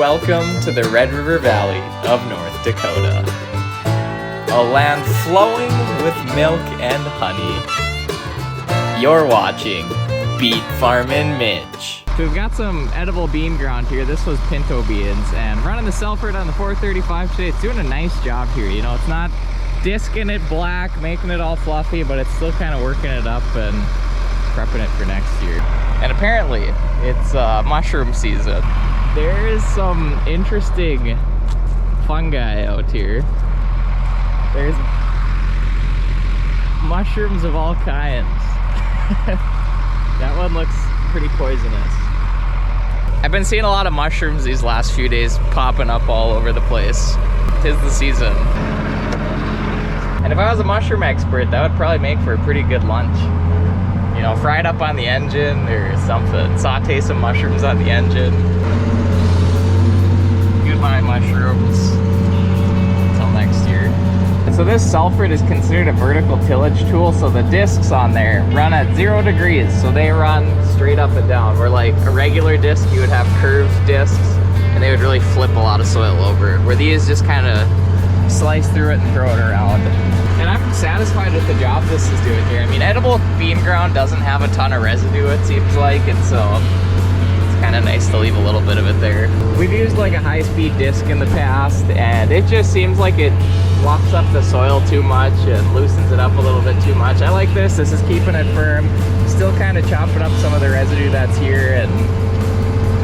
Welcome to the Red River Valley of North Dakota, a land flowing with milk and honey. You're watching Beet Farmin Mitch. So we've got some edible bean ground here. This was pinto beans, and running the Selford on the 435 today. It's doing a nice job here. You know, it's not disking it black, making it all fluffy, but it's still kind of working it up and prepping it for next year. And apparently it's mushroom season. There is some interesting fungi out here. There's mushrooms of all kinds. That one looks pretty poisonous. I've been seeing a lot of mushrooms these last few days popping up all over the place. 'Tis the season. And if I was a mushroom expert, that would probably make for a pretty good lunch. You know, fried up on the engine or something. Saute some mushrooms on the engine. Goodbye mushrooms. Until next year. So this Selford is considered a vertical tillage tool, so the discs on there run at 0 degrees, so they run straight up and down. Where like a regular disc, you would have curved discs, and they would really flip a lot of soil over. Where these just kind of slice through it and throw it around. And I'm satisfied with the job this is doing here. I mean, edible bean ground doesn't have a ton of residue, it seems like, and so it's kind of nice to leave a little bit of it there. We've used like a high-speed disc in the past, and it just seems like it locks up the soil too much and loosens it up a little bit too much. I like this. This is keeping it firm, still kind of chopping up some of the residue that's here, and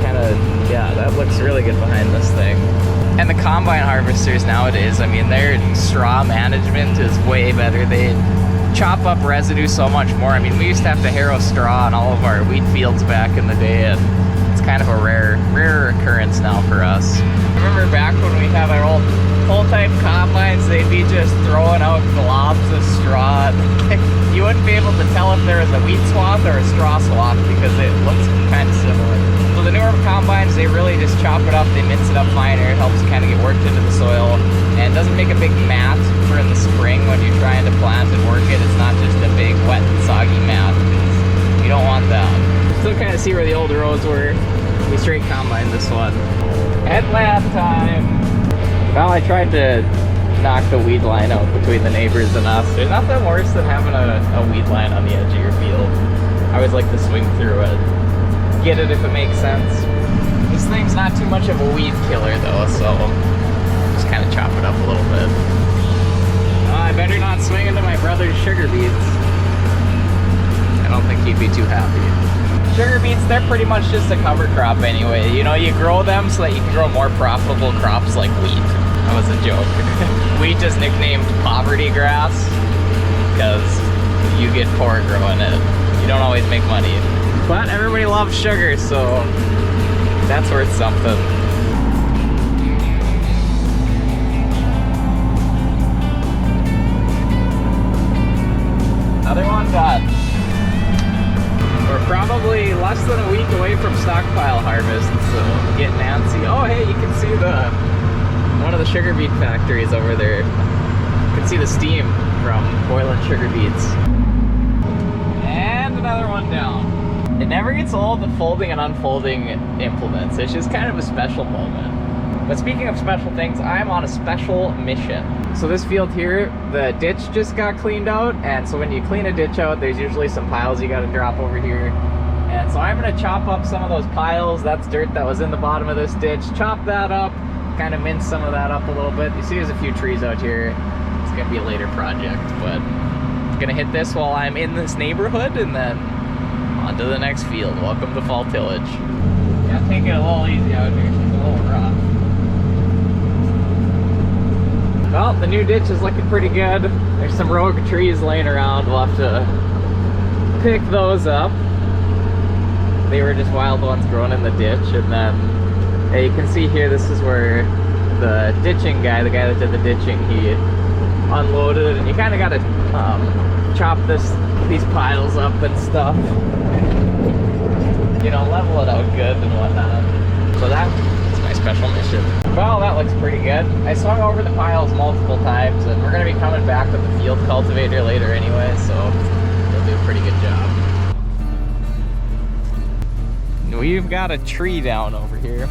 kind of, yeah, that looks really good behind this thing. And the combine harvesters nowadays, I mean, their straw management is way better. They chop up residue so much more. I mean, we used to have to harrow straw on all of our wheat fields back in the day, and it's kind of a rarer occurrence now for us. I remember back when we had our old full-type combines, they'd be just throwing out globs of straw. You wouldn't be able to tell if there was a wheat swath or a straw swath because it looks kind of similar. So the newer combines, they really just chop it up, they mince it up finer, it helps kind of get worked into the soil, and doesn't make a big mat for in the spring when you're trying to plant and work it. It's not just a big wet and soggy mat. You don't want that. Still kind of see where the old rows were. We straight combined this one. Headlamp time! Well, I tried to knock the weed line out between the neighbors and us. There's nothing worse than having a weed line on the edge of your field. I always like to swing through it. Get it if it makes sense. This thing's not too much of a weed killer though, so just kind of chop it up a little bit. Oh, I better not swing into my brother's sugar beets. I don't think he'd be too happy. Sugar beets, they're pretty much just a cover crop anyway. You know, you grow them so that you can grow more profitable crops like wheat. That was a joke. Wheat is nicknamed poverty grass because you get poor growing it. You don't always make money. But everybody loves sugar, so that's worth something. Another one done. We're probably less than a week away from stockpile harvest, so getting antsy. Oh, hey, you can see one of the sugar beet factories over there. You can see the steam from boiling sugar beets. And another one down. It never gets old, the folding and unfolding implements. It's just kind of a special moment. But speaking of special things, I'm on a special mission. So this field here, the ditch just got cleaned out, and so when you clean a ditch out, there's usually some piles you gotta drop over here. And so I'm gonna chop up some of those piles. That's dirt that was in the bottom of this ditch. Chop that up, kind of mince some of that up a little bit. You see there's a few trees out here. It's gonna be a later project, but I'm gonna hit this while I'm in this neighborhood, and then on to the next field. Welcome to fall tillage. Yeah, take it a little easy out here. It's a little rough. Well, the new ditch is looking pretty good. There's some rogue trees laying around. We'll have to pick those up. They were just wild ones growing in the ditch. And then, yeah, you can see here, this is where the ditching guy, the guy that did the ditching, he unloaded, and you kind of got to chop these piles up and stuff. You know, level it out good and whatnot. So that's my special mission. Well, that looks pretty good. I swung over the piles multiple times, and we're going to be coming back with the field cultivator later anyway, so it'll do a pretty good job. We've got a tree down over here.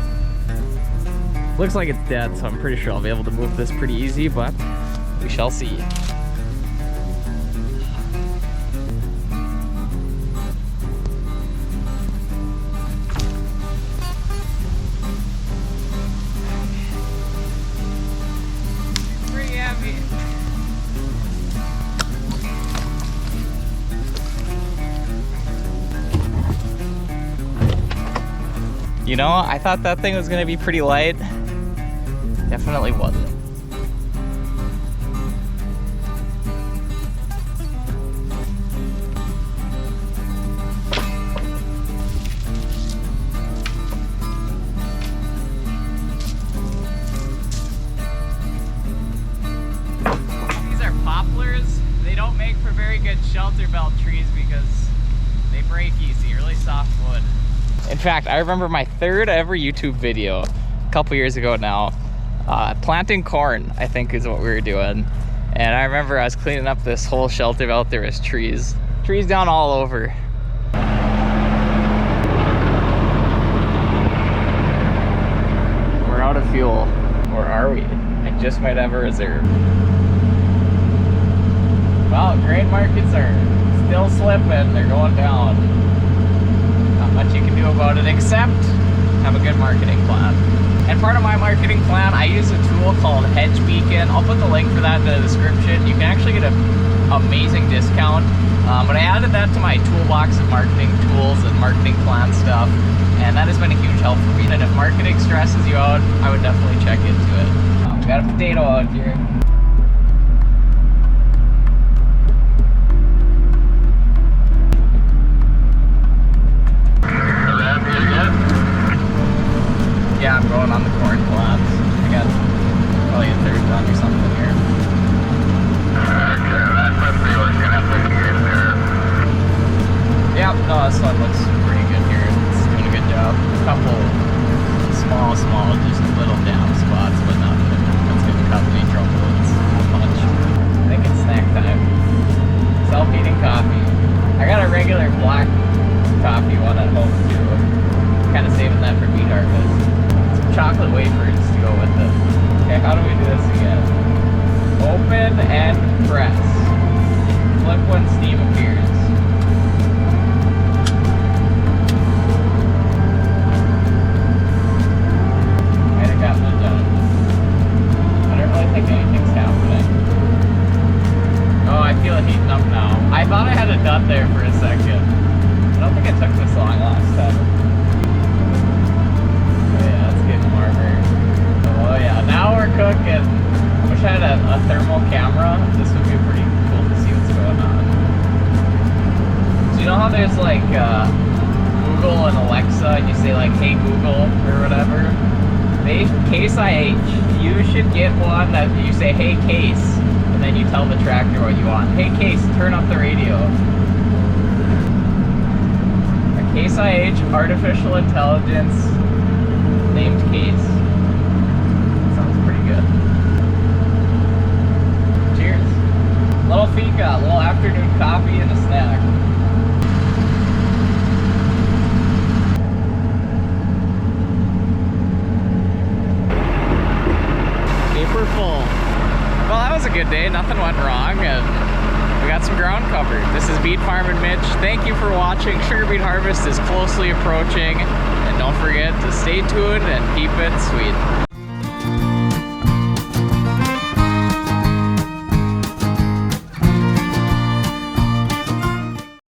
Looks like it's dead, so I'm pretty sure I'll be able to move this pretty easy, but we shall see. Pretty heavy. You know, I thought that thing was gonna be pretty light. Definitely wasn't. These are poplars. They don't make for very good shelter belt trees because they break easy, really soft wood. In fact, I remember my third ever YouTube video a couple years ago now. Planting corn, I think, is what we were doing. And I remember I was cleaning up this whole shelter belt. There was trees down all over. We're out of fuel. Or are we? I just might have a reserve. Well, grain markets are still slipping. They're going down. Not much you can do about it except have a good marketing plan. And part of my marketing plan, I use a tool called HedgeBeacon. I'll put the link for that in the description. You can actually get an amazing discount. But I added that to my toolbox of marketing tools and marketing plan stuff. And that has been a huge help for me. And if marketing stresses you out, I would definitely check into it. We got a potato out here. Yeah, I'm going on the corn plants. I got probably a third done or something here. Yep, no, this one looks pretty good here. It's doing a good job. A couple small, just little damp spots, but nothing that's gonna cause any trouble. It's not much. I think it's snack time. Self-heating coffee. I got a regular black coffee one at home too. Kind of saving that for Beet Harvest. Chocolate wafers to go with it. Okay, how do we do this again? Open and press. Flip when steam appears. Might have gotten it done. I don't really think anything's happening. Oh, I feel it heating up now. I thought I had it done there for a second. I don't think it took this long last time. Oh yeah, now we're cooking. I wish I had a thermal camera. This would be pretty cool to see what's going on. So you know how there's like Google and Alexa, and you say like, hey Google, or whatever? Case IH, you should get one that you say, hey Case, and then you tell the tractor what you want. Hey Case, turn up the radio. A Case IH, artificial intelligence, named Case. Good. Cheers. Little fika, little afternoon coffee and a snack. Paper full. Well, that was a good day. Nothing went wrong, and we got some ground covered. This is Beet Farmin Mitch. Thank you for watching. Sugar beet harvest is closely approaching, and don't forget to stay tuned and keep it sweet.